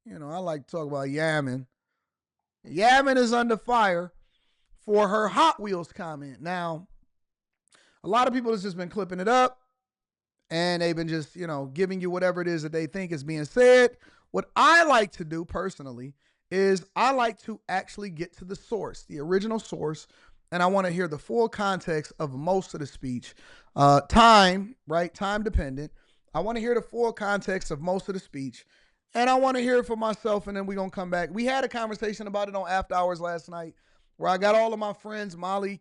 I like to talk about Yamin. Yamin is under fire for her Hot Wheels comment. Now, a lot of people have just been clipping it up and they've been just, giving you whatever it is that they think is being said. What I like to do personally is I like to actually get to the source, the original source, and I want to hear the full context of most of the speech. Time, right? Time dependent. I want to hear the full context of most of the speech, and I want to hear it for myself, and then we're going to come back. We had a conversation about it on After Hours last night where I got all of my friends, Molly,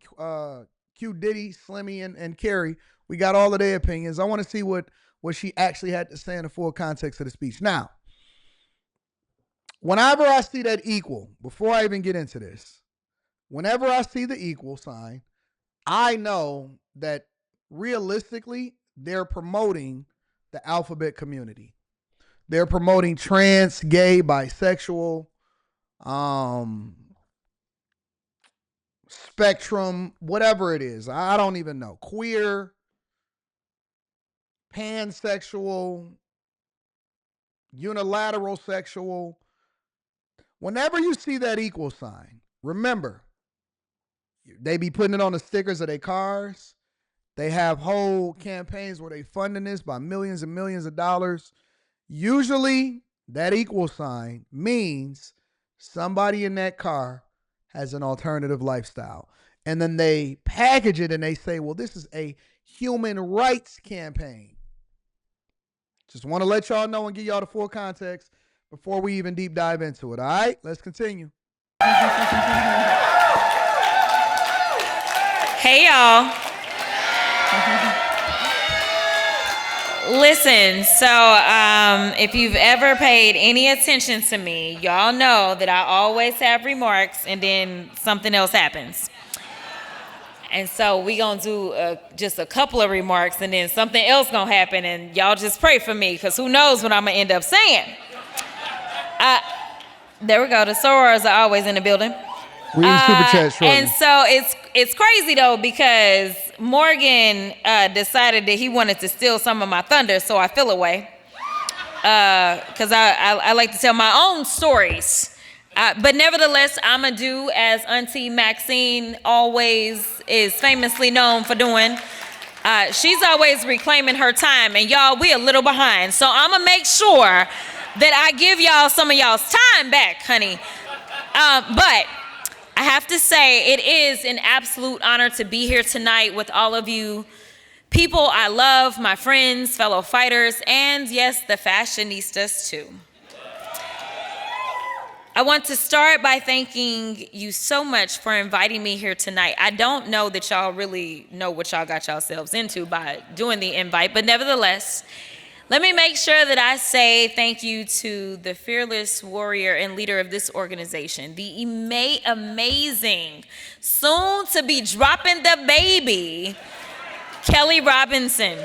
Q Diddy, Slimmy, and Carrie. We got all of their opinions. I want to see what she actually had to say in the full context of the speech. Now, whenever I see that equal, before I even get into this, whenever I see the equal sign, I know that realistically, they're promoting the alphabet community. They're promoting trans, gay, bisexual, spectrum, whatever it is. I don't even know. Queer, pansexual, unilateral sexual. Whenever you see that equal sign, remember, they be putting it on the stickers of their cars. They have whole campaigns where they funding this by millions and millions of dollars. Usually, that equal sign means somebody in that car has an alternative lifestyle. And then they package it and they say, well, this is a human rights campaign. Just want to let y'all know and give y'all the full context before we even deep dive into it. All right, let's continue. Hey, y'all. Listen, so if you've ever paid any attention to me, y'all know that I always have remarks and then something else happens. And so we gonna do just a couple of remarks and then something else gonna happen, and y'all just pray for me because who knows what I'm gonna end up saying. There we go. The sorors are always in the building. We need super chat shortly. And so it's crazy though because Morgan decided that he wanted to steal some of my thunder, so I feel away. Because I like to tell my own stories. But nevertheless, I'm going to do as Auntie Maxine always is famously known for doing. She's always reclaiming her time, and y'all, we a little behind. So I'm going to make sure that I give y'all some of y'all's time back, honey. But I have to say, it is an absolute honor to be here tonight with all of you people I love, my friends, fellow fighters, and yes, the fashionistas too. I want to start by thanking you so much for inviting me here tonight. I don't know that y'all really know what y'all got yourselves into by doing the invite, but nevertheless, let me make sure that I say thank you to the fearless warrior and leader of this organization, the amazing, soon to be dropping the baby, Kelly Robinson.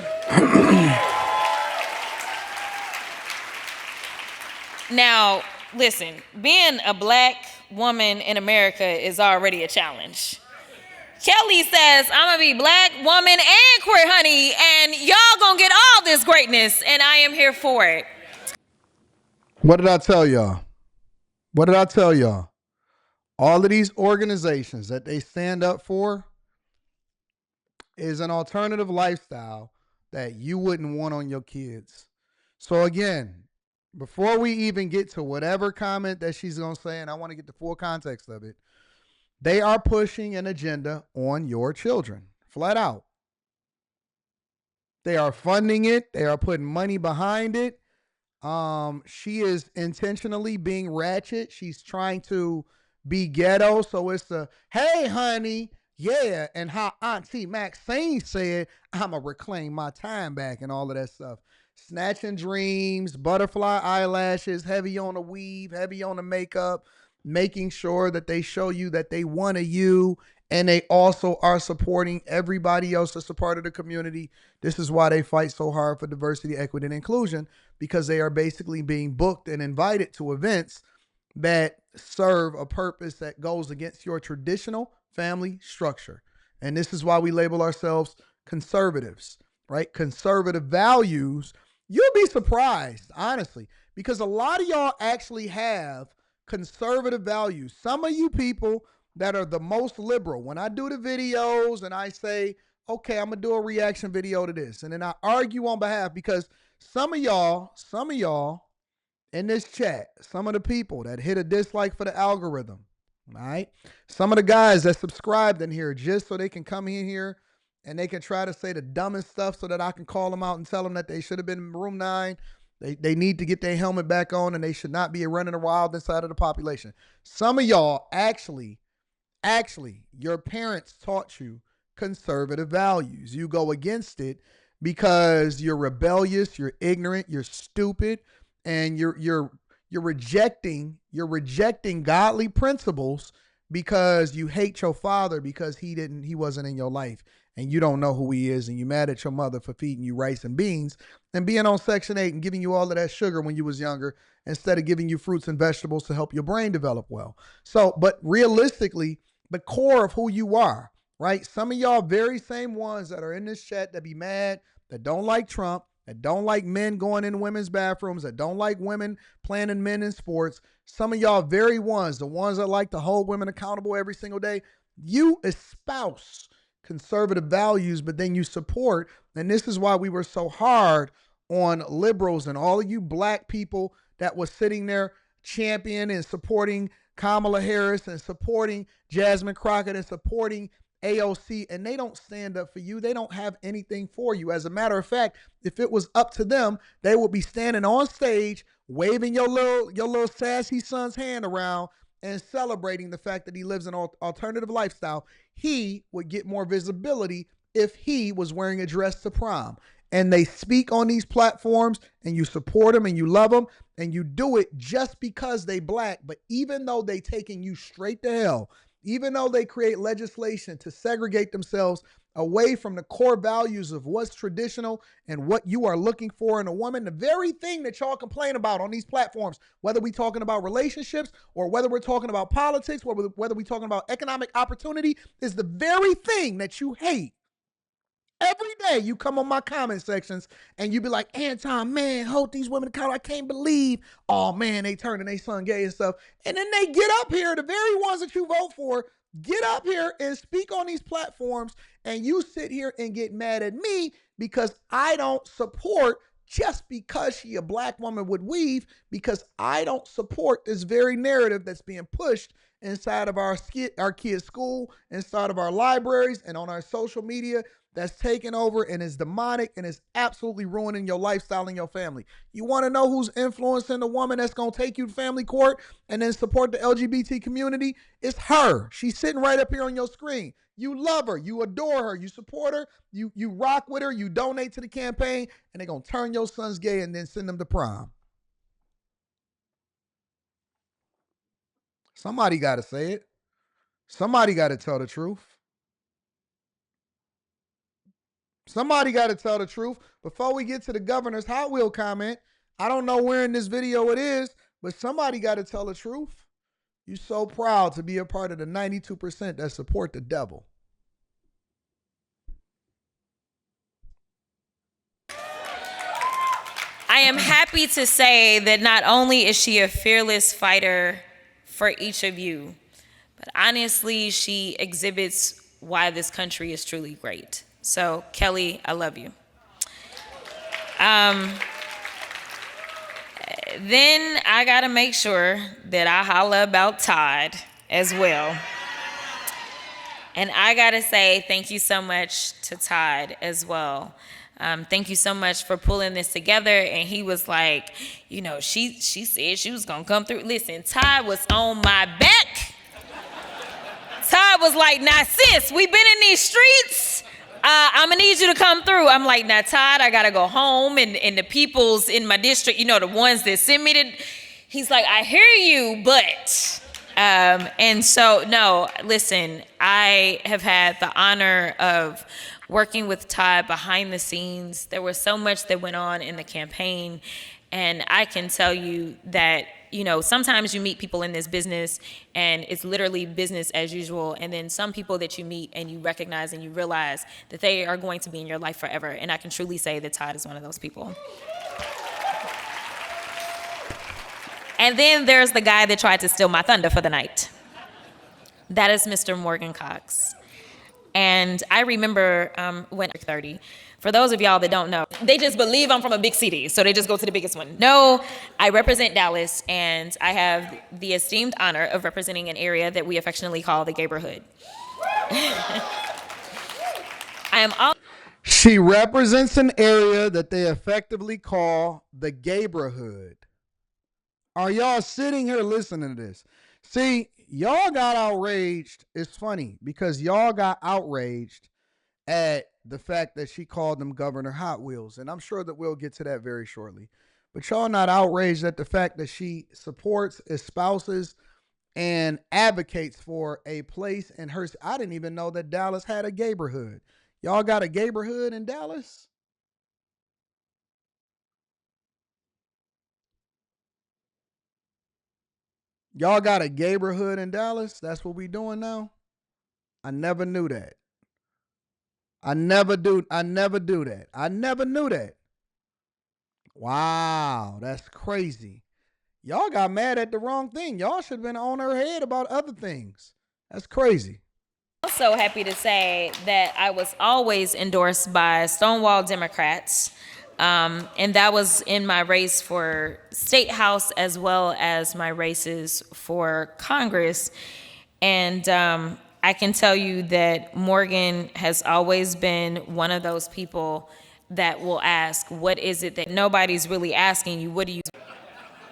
Now, listen, being a black woman in America is already a challenge. Kelly says, I'm gonna be black, woman, and queer, honey, and y'all gonna get all this greatness, and I am here for it. What did I tell y'all? What did I tell y'all? All of these organizations that they stand up for is an alternative lifestyle that you wouldn't want on your kids. So again, before we even get to whatever comment that she's gonna say, and I want to get the full context of it, they are pushing an agenda on your children, flat out. They are funding it. They are putting money behind it. She is intentionally being ratchet. She's trying to be ghetto. So it's the, hey, honey, yeah. And how Auntie Maxine said, I'm going to reclaim my time back and all of that stuff. Snatching dreams, butterfly eyelashes, heavy on the weave, heavy on the makeup, making sure that they show you that they want you, and they also are supporting everybody else that's a part of the community. This is why they fight so hard for diversity, equity, and inclusion, because they are basically being booked and invited to events that serve a purpose that goes against your traditional family structure. And this is why we label ourselves conservatives, right? Conservative values. You'll be surprised, honestly. because a lot of y'all actually have conservative values. Some of you people that are the most liberal, when I do the videos and I say, okay, I'm going to do a reaction video to this, and then I argue on behalf, because some of y'all in this chat, some of the people that hit a dislike for the algorithm, all right? Some of the guys that subscribed in here just so they can come in here and they can try to say the dumbest stuff so that I can call them out and tell them that they should have been in room 9. They need to get their helmet back on, and they should not be running wild inside of the population. Some of y'all actually, your parents taught you conservative values. You go against it because you're rebellious, you're ignorant, you're stupid, and you're rejecting godly principles because you hate your father because he wasn't in your life, and you don't know who he is, and you mad at your mother for feeding you rice and beans and being on Section 8 and giving you all of that sugar when you was younger instead of giving you fruits and vegetables to help your brain develop well. So, but realistically, the core of who you are, right? Some of y'all very same ones that are in this chat that be mad, that don't like Trump, that don't like men going in women's bathrooms, that don't like women playing men in sports. Some of y'all very ones, the ones that like to hold women accountable every single day, you espouse conservative values, but then you support, and this is why we were so hard on liberals and all of you black people that was sitting there championing and supporting Kamala Harris and supporting Jasmine Crockett and supporting AOC, and they don't stand up for you. They don't have anything for you. As a matter of fact, if it was up to them, they would be standing on stage waving your little sassy son's hand around and celebrating the fact that he lives an alternative lifestyle. He would get more visibility if he was wearing a dress to prom. And they speak on these platforms, and you support them and you love them, and you do it just because they black. But even though they taking you straight to hell, even though they create legislation to segregate themselves away from the core values of what's traditional and what you are looking for in a woman, the very thing that y'all complain about on these platforms, whether we're talking about relationships or whether we're talking about politics, whether we're talking about economic opportunity, is the very thing that you hate. Every day you come on my comment sections and you be like, Anton, man, hold these women accountable. I can't believe, oh man, they turning their son gay and stuff. And then they get up here, the very ones that you vote for, get up here and speak on these platforms, and you sit here and get mad at me because I don't support, just because she a black woman would weave, because I don't support this very narrative that's being pushed inside of our kids' school, inside of our libraries, and on our social media, that's taken over and is demonic and is absolutely ruining your lifestyle and your family. You want to know who's influencing the woman that's going to take you to family court and then support the LGBT community? It's her. She's sitting right up here on your screen. You love her. You adore her. You support her. You rock with her. You donate to the campaign, and they're going to turn your sons gay and then send them to prom. Somebody got to say it. Somebody got to tell the truth. Somebody got to tell the truth. Before we get to the governor's Hot Wheel comment, I don't know where in this video it is, but somebody got to tell the truth. You're so proud to be a part of the 92% that support the devil. I am happy to say that not only is she a fearless fighter for each of you, but honestly, she exhibits why this country is truly great. So, Kelly, I love you. Then I got to make sure that I holler about Todd as well. And I got to say thank you so much to Todd as well. Thank you so much for pulling this together. And he was like, you know, she said she was going to come through. Listen, Todd was on my back. Todd was like, nah, sis, we been in these streets. I'm going to need you to come through. I'm like, nah, Todd, I got to go home. And the peoples in my district, you know, the ones that send me to, he's like, I hear you, but. And so, no, listen, I have had the honor of working with Todd behind the scenes. There was so much that went on in the campaign. And I can tell you that, you know, sometimes you meet people in this business and it's literally business as usual. And then some people that you meet and you recognize and you realize that they are going to be in your life forever. And I can truly say that Todd is one of those people. And then there's the guy that tried to steal my thunder for the night. That is Mr. Morgan Cox. And I remember when 30. For those of y'all that don't know, they just believe I'm from a big city, so they just go to the biggest one. No, I represent Dallas, and I have the esteemed honor of representing an area that we affectionately call the Gayborhood. She represents an area that they effectively call the Gayborhood. Are y'all sitting here listening to this? See, y'all got outraged. It's funny because y'all got outraged at the fact that she called them Governor Hot Wheels. And I'm sure that we'll get to that very shortly. But y'all not outraged at the fact that she supports, espouses, and advocates for a place in her. I didn't even know that Dallas had a Gayborhood. Y'all got a Gayborhood in Dallas? Y'all got a Gayborhood in Dallas? That's what we doing now? I never knew that. I never do that. I never knew that. Wow, that's crazy. Y'all got mad at the wrong thing. Y'all should have been on her head about other things. That's crazy. Also happy to say that I was always endorsed by Stonewall Democrats. And that was in my race for State House as well as my races for Congress. And I can tell you that Morgan has always been one of those people that will ask, what is it that nobody's really asking you? What do you...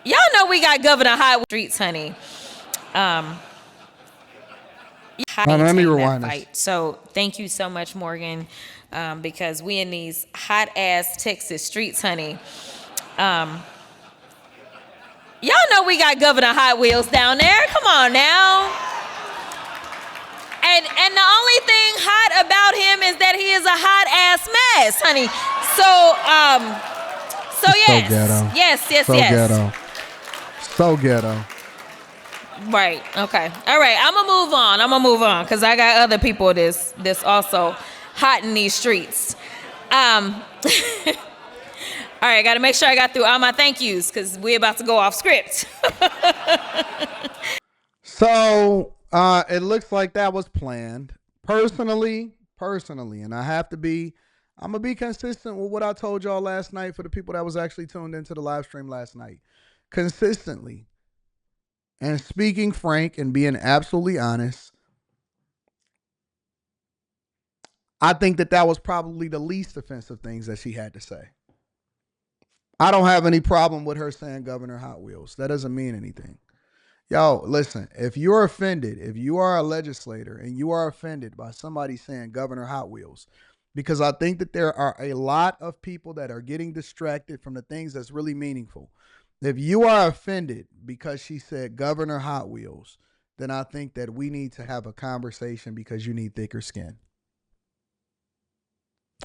Y'all know we got Governor Hot Streets, honey. Let me rewind this. So thank you so much, Morgan, because we in these hot ass Texas streets, honey. Y'all know we got Governor Hot Wheels down there. Come on now. And the only thing hot about him is that he is a hot ass mess, honey. So yes, so ghetto. So ghetto. Right. Okay. All right. I'm gonna move on because I got other people that's also hot in these streets. All right. Got to make sure I got through all my thank yous because we're about to go off script. So it looks like that was planned. Personally, and I'm gonna be consistent with what I told y'all last night for the people that was actually tuned into the live stream last night. Consistently. And speaking frank and being absolutely honest, I think that was probably the least offensive things that she had to say. I don't have any problem with her saying Governor Hot Wheels. That doesn't mean anything. Yo, listen, if you're offended, if you are a legislator and you are offended by somebody saying Governor Hot Wheels, because I think that there are a lot of people that are getting distracted from the things that's really meaningful. If you are offended because she said Governor Hot Wheels, then I think that we need to have a conversation because you need thicker skin.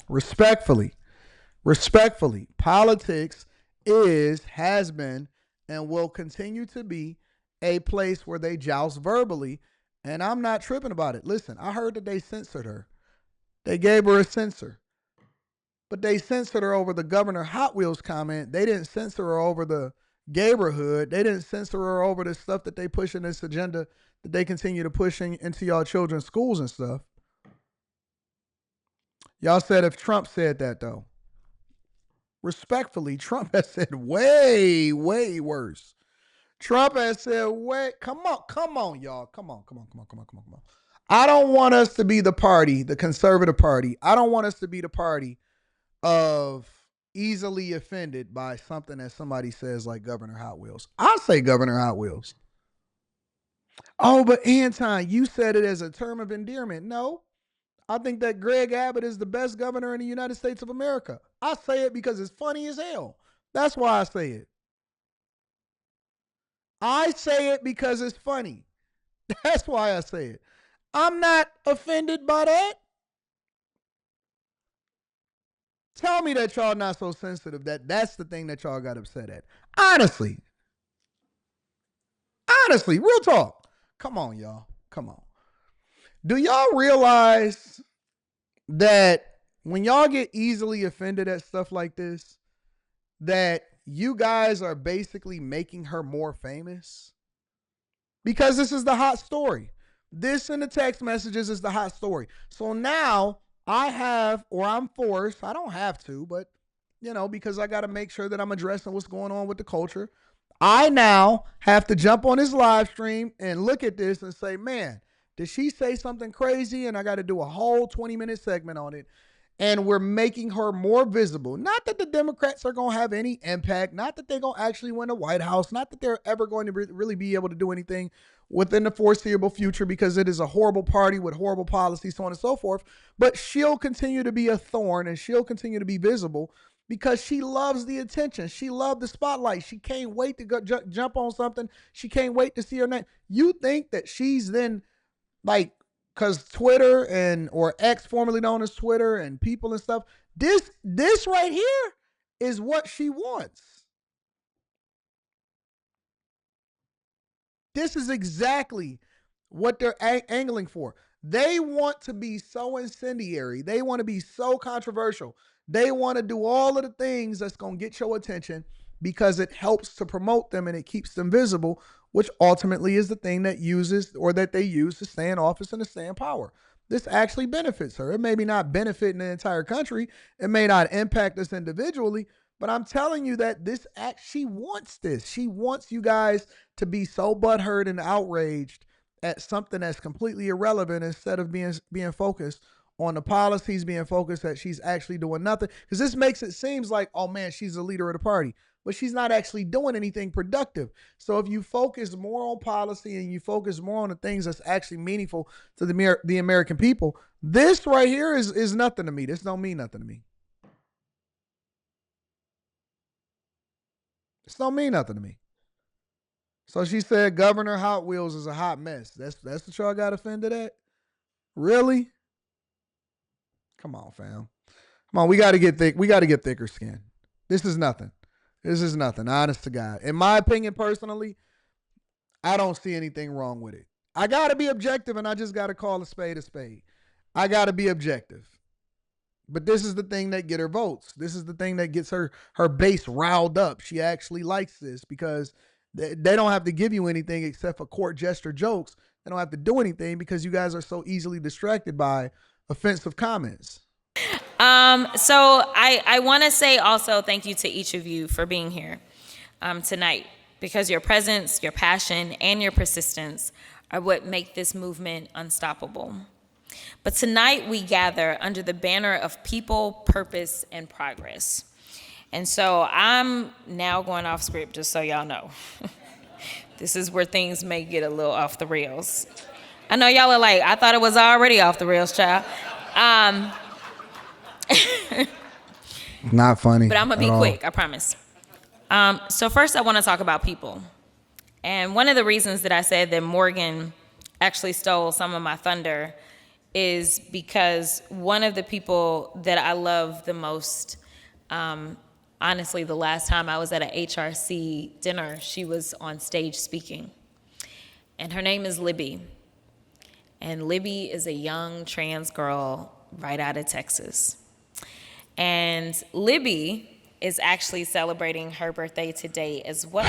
Respectfully, politics has been, and will continue to be a place where they joust verbally, and I'm not tripping about it. Listen, I heard that they censored her. They gave her a censor. But they censored her over the Governor Hot Wheels comment. They didn't censor her over the Gayborhood. They didn't censor her over the stuff that they push in this agenda that they continue to push into y'all children's schools and stuff. Y'all said if Trump said that, though. Respectfully, Trump has said way, way worse. Trump has said, wait, come on, y'all. Come on. I don't want us to be the party, the conservative party. I don't want us to be the party of easily offended by something that somebody says like Governor Hot Wheels. I say Governor Hot Wheels. Oh, but Anton, you said it as a term of endearment. No, I think that Greg Abbott is the best governor in the United States of America. I say it because it's funny as hell. That's why I say it. I say it because it's funny. That's why I say it. I'm not offended by that. Tell me that y'all not so sensitive that's the thing that y'all got upset at. Honestly, real talk. Come on, y'all. Come on. Do y'all realize that when y'all get easily offended at stuff like this, that you guys are basically making her more famous because this is the hot story. This in the text messages is the hot story. So now I'm forced, I don't have to, but because I got to make sure that I'm addressing what's going on with the culture. I now have to jump on this live stream and look at this and say, man, did she say something crazy? And I got to do a whole 20-minute segment on it. And we're making her more visible. Not that the Democrats are going to have any impact. Not that they're going to actually win the White House. Not that they're ever going to really be able to do anything within the foreseeable future because it is a horrible party with horrible policies, so on and so forth. But she'll continue to be a thorn and she'll continue to be visible because she loves the attention. She loves the spotlight. She can't wait to go jump on something. She can't wait to see her name. You think that she's then like, because Twitter or X, formerly known as Twitter, and people and stuff, this right here is what she wants. This is exactly what they're angling for. They want to be so incendiary. They want to be so controversial. They want to do all of the things that's going to get your attention because it helps to promote them and it keeps them visible, which ultimately is the thing that they use to stay in office and to stay in power. This actually benefits her. It may be not benefiting the entire country. It may not impact us individually, but I'm telling you that she wants this. She wants you guys to be so butthurt and outraged at something that's completely irrelevant instead of being focused on the policies, being focused that she's actually doing nothing. Because this makes it seem like, oh man, she's the leader of the party. But she's not actually doing anything productive. So if you focus more on policy and you focus more on the things that's actually meaningful to the American people, this right here is nothing to me. This don't mean nothing to me. This don't mean nothing to me. So she said Governor Hot Wheels is a hot mess. That's what y'all got offended at? Really? Come on, fam. Come on, we got to get thick. We got to get thicker skin. This is nothing. This is nothing, honest to God. In my opinion, personally, I don't see anything wrong with it. I got to be objective, and I just got to call a spade a spade. I got to be objective. But this is the thing that get her votes. This is the thing that gets her base riled up. She actually likes this because they don't have to give you anything except for court gesture jokes. They don't have to do anything because you guys are so easily distracted by offensive comments. So I want to say also thank you to each of you for being here tonight, because your presence, your passion, and your persistence are what make this movement unstoppable. But tonight we gather under the banner of people, purpose, and progress. And so I'm now going off script, just so y'all know. This is where things may get a little off the rails. I know y'all are like, I thought it was already off the rails, child. Not funny. But I'm going to be quick, I promise. So first I want to talk about people. And one of the reasons that I said that Morgan actually stole some of my thunder is because one of the people that I love the most, honestly, the last time I was at an HRC dinner, she was on stage speaking. And her name is Libby. And Libby is a young trans girl right out of Texas. And Libby is actually celebrating her birthday today as well.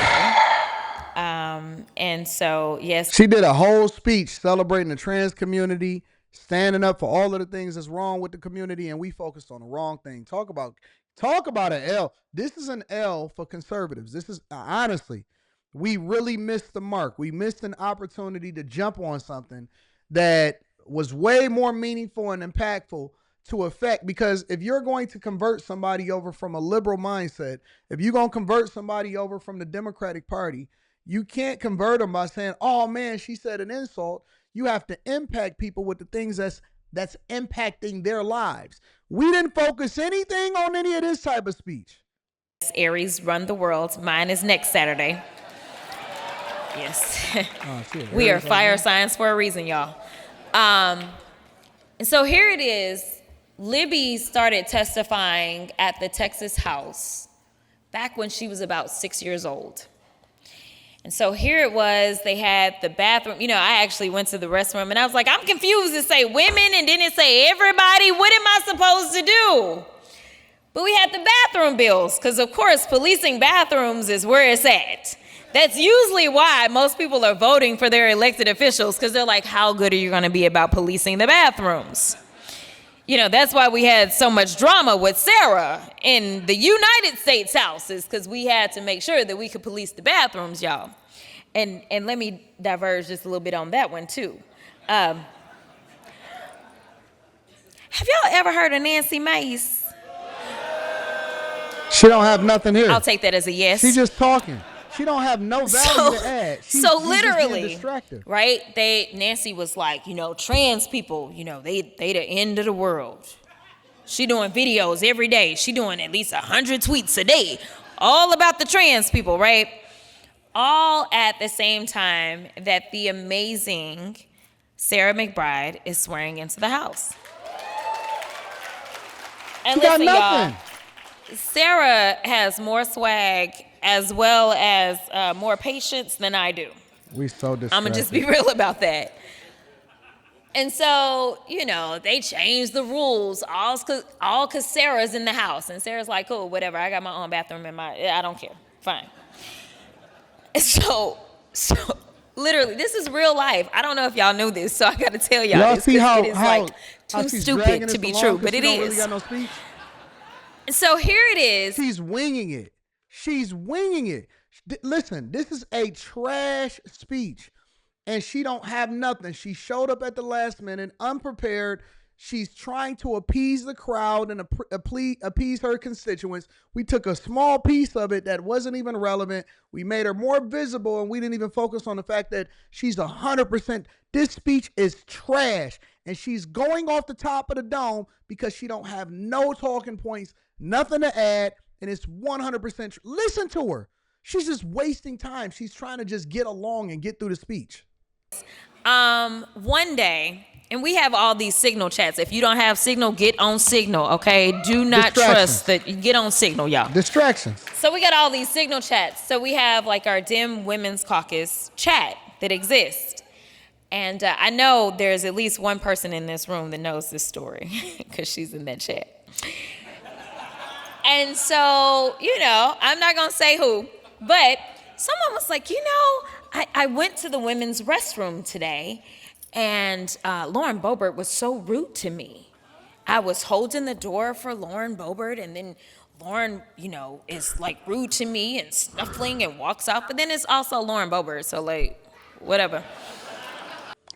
And so, yes. She did a whole speech celebrating the trans community, standing up for all of the things that's wrong with the community, and we focused on the wrong thing. Talk about an L. This is an L for conservatives. This is, honestly, we really missed the mark. We missed an opportunity to jump on something that was way more meaningful and impactful to affect, because if you're going to convert somebody over from a liberal mindset, if you're going to convert somebody over from the Democratic Party, you can't convert them by saying, oh man, she said an insult. You have to impact people with the things that's impacting their lives. We didn't focus anything on any of this type of speech. Aries run the world. Mine is next Saturday. Yes. We are fire signs for a reason, y'all. And so here it is. Libby started testifying at the Texas House back when she was about 6 years old. And so here it was, they had the bathroom. I actually went to the restroom and I was like, I'm confused. It say women and then it say everybody. What am I supposed to do? But we had the bathroom bills, because of course policing bathrooms is where it's at. That's usually why most people are voting for their elected officials, because they're like, how good are you going to be about policing the bathrooms? You know, that's why we had so much drama with Sarah in the United States House, is because we had to make sure that we could police the bathrooms, y'all. And let me diverge just a little bit on that one too. Have y'all ever heard of Nancy Mace? She don't have nothing here. I'll take that as a yes. She's just talking. She don't have no value to add. She's literally, just distracted. right? Nancy was like, you know, trans people, you know, they the end of the world. She doing videos every day. She doing at least 100 tweets a day, all about the trans people, right? All at the same time that the amazing Sarah McBride is swearing into the House. And she got listen, nothing. y'all, Sarah has more swag as well as more patience than I do. We so distracted. I'm going to just be real about that. And so, you know, they changed the rules all because Sarah's in the house. And Sarah's like, cool, whatever. I got my own bathroom I don't care. Fine. And so literally, this is real life. I don't know if y'all knew this, so I got to tell y'all this. See how, it is like too stupid to be true, but it is. Really got no speech? So here it is. She's winging it. She's winging it. Listen, this is a trash speech, and she don't have nothing. She showed up at the last minute, unprepared. She's trying to appease the crowd and appease her constituents. We took a small piece of it that wasn't even relevant. We made her more visible, and we didn't even focus on the fact that she's 100%. This speech is trash, and she's going off the top of the dome because she don't have no talking points, nothing to add, and it's 100%. Listen to her. She's just wasting time. She's trying to just get along and get through the speech. One day, and we have all these Signal chats. If you don't have Signal, get on Signal, okay? Do not trust that. Get on Signal, y'all. Distractions. So we got all these Signal chats. So we have like our Dem Women's Caucus chat that exists. And I know there's at least one person in this room that knows this story because she's in that chat. And so, you know, I'm not going to say who, but someone was like, you know, I went to the women's restroom today, and Lauren Boebert was so rude to me. I was holding the door for Lauren Boebert, and then Lauren, you know, is like rude to me and snuffling and walks off. But then it's also Lauren Boebert, so like, whatever.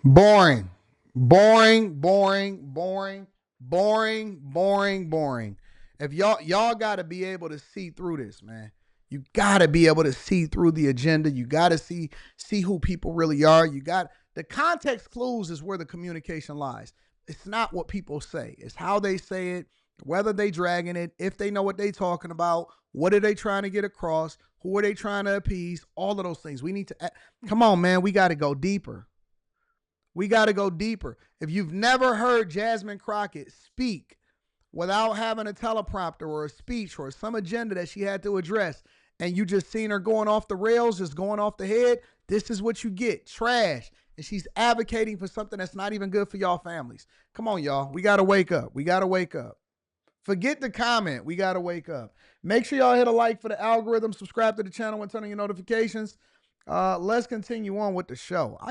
Boring. Boring, boring, boring, boring, boring, boring. If y'all got to be able to see through this, man. You got to be able to see through the agenda. You got to see who people really are. You got the context clues is where the communication lies. It's not what people say. It's how they say it, whether they dragging it, if they know what they talking about, what are they trying to get across, who are they trying to appease, all of those things. We need to, come on, man, we got to go deeper. We got to go deeper. If you've never heard Jasmine Crockett speak without having a teleprompter or a speech or some agenda that she had to address, and you just seen her going off the rails, just going off the head, this is what you get, trash. And she's advocating for something that's not even good for y'all families. Come on, y'all. We got to wake up. We got to wake up. Forget the comment. We got to wake up. Make sure y'all hit a like for the algorithm. Subscribe to the channel and turn on your notifications. Let's continue on with the show.